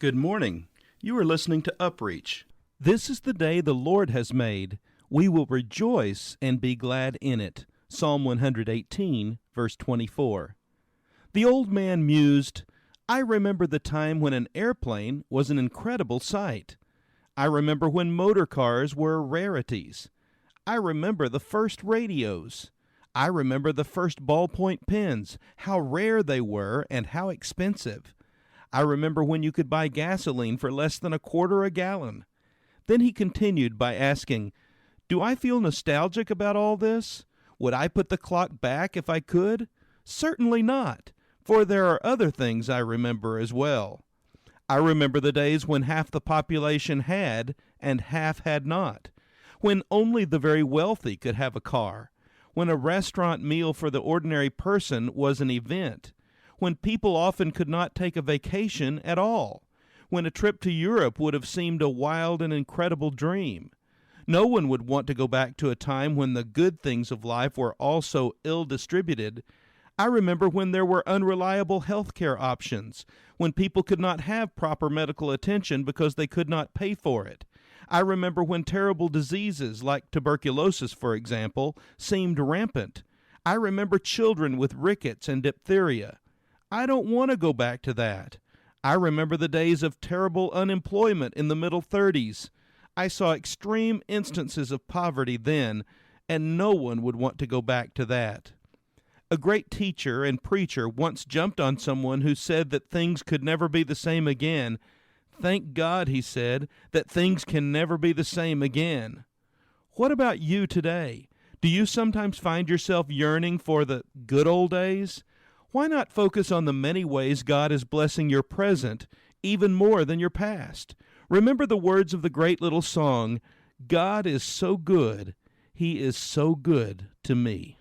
Good morning. You are listening to UpReach. This is the day the Lord has made. We will rejoice and be glad in it. Psalm 118, verse 24. The old man mused, I remember the time when an airplane was an incredible sight. I remember when motor cars were rarities. I remember the first radios. I remember the first ballpoint pens, how rare they were and how expensive. I remember when you could buy gasoline for less than a quarter a gallon. Then he continued by asking, do I feel nostalgic about all this? Would I put the clock back if I could? Certainly not, for there are other things I remember as well. I remember the days when half the population had and half had not, when only the very wealthy could have a car, when a restaurant meal for the ordinary person was an event, when people often could not take a vacation at all, when a trip to Europe would have seemed a wild and incredible dream. No one would want to go back to a time when the good things of life were also ill-distributed. I remember when there were unreliable health care options, when people could not have proper medical attention because they could not pay for it. I remember when terrible diseases like tuberculosis, for example, seemed rampant. I remember children with rickets and diphtheria. I don't want to go back to that. I remember the days of terrible unemployment in the middle 30s. I saw extreme instances of poverty then, and no one would want to go back to that. A great teacher and preacher once jumped on someone who said that things could never be the same again. Thank God, he said, that things can never be the same again. What about you today? Do you sometimes find yourself yearning for the good old days? Why not focus on the many ways God is blessing your present, even more than your past? Remember the words of the great little song, God is so good, He is so good to me.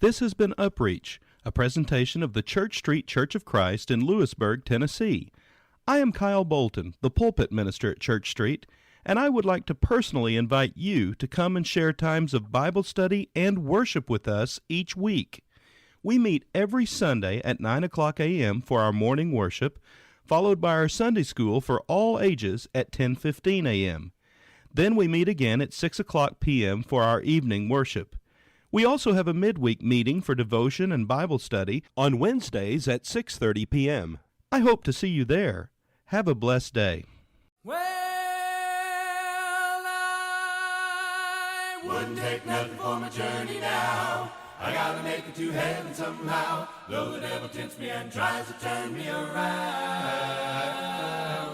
This has been UpReach, a presentation of the Church Street Church of Christ in Lewisburg, Tennessee. I am Kyle Bolton, the pulpit minister at Church Street, and I would like to personally invite you to come and share times of Bible study and worship with us each week. We meet every Sunday at 9 o'clock a.m. for our morning worship, followed by our Sunday school for all ages at 10:15 a.m. Then we meet again at 6 o'clock p.m. for our evening worship. We also have a midweek meeting for devotion and Bible study on Wednesdays at 6:30 p.m. I hope to see you there. Have a blessed day. Well, I wouldn't take nothing for my journey now. I gotta make it to heaven somehow, though the devil tempts me and tries to turn me around.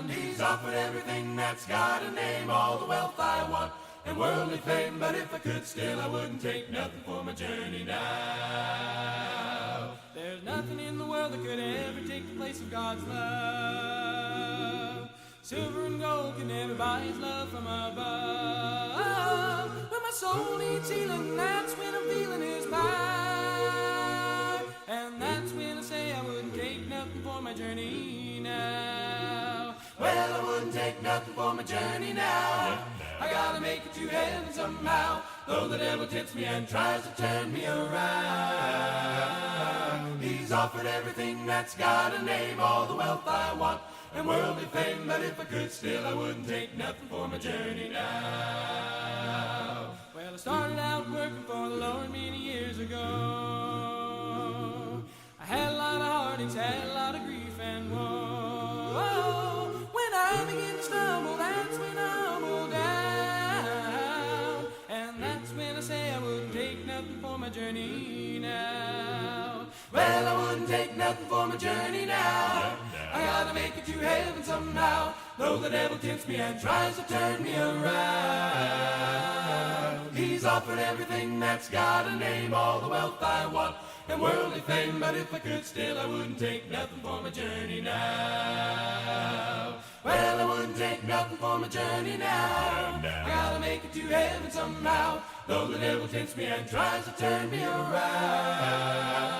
He's offered everything that's got a name, all the wealth I want and worldly fame, but if I could still I wouldn't take nothing for my journey now. There's nothing in the world that could ever take the place of God's love. Silver and gold can never buy his love from above. When my soul needs healing, that's when I'm feeling his power. And that's when I say I wouldn't take nothing for my journey now. Well, I wouldn't take nothing for my journey now. I gotta make it to heaven somehow, though the devil tempts me and tries to turn me around. He's offered everything that's got a name, all the wealth I want and worldly fame, but if I could still I wouldn't take nothing for my journey now. Well, I started out working for the Lord many years ago. I had a lot of heartaches, had a lot of grief and woe. When I began to stumble, that's when I humbled down. And that's when I say I wouldn't take nothing for my journey now. Well, I wouldn't take nothing for my journey now. I gotta make it to heaven somehow, though the devil tempts me and tries to turn me around. He's offered everything that's got a name, all the wealth I want and worldly fame, but if I could still I wouldn't take nothing for my journey now. Well, I wouldn't take nothing for my journey now. I gotta make it to heaven somehow, though the devil tempts me and tries to turn me around.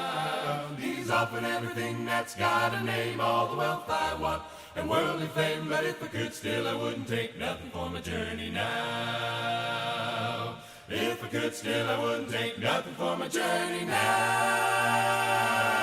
He's offered everything that's got a name, all the wealth I want and worldly fame, but if I could still I wouldn't take nothing for my journey now. If I could still I wouldn't take nothing for my journey now.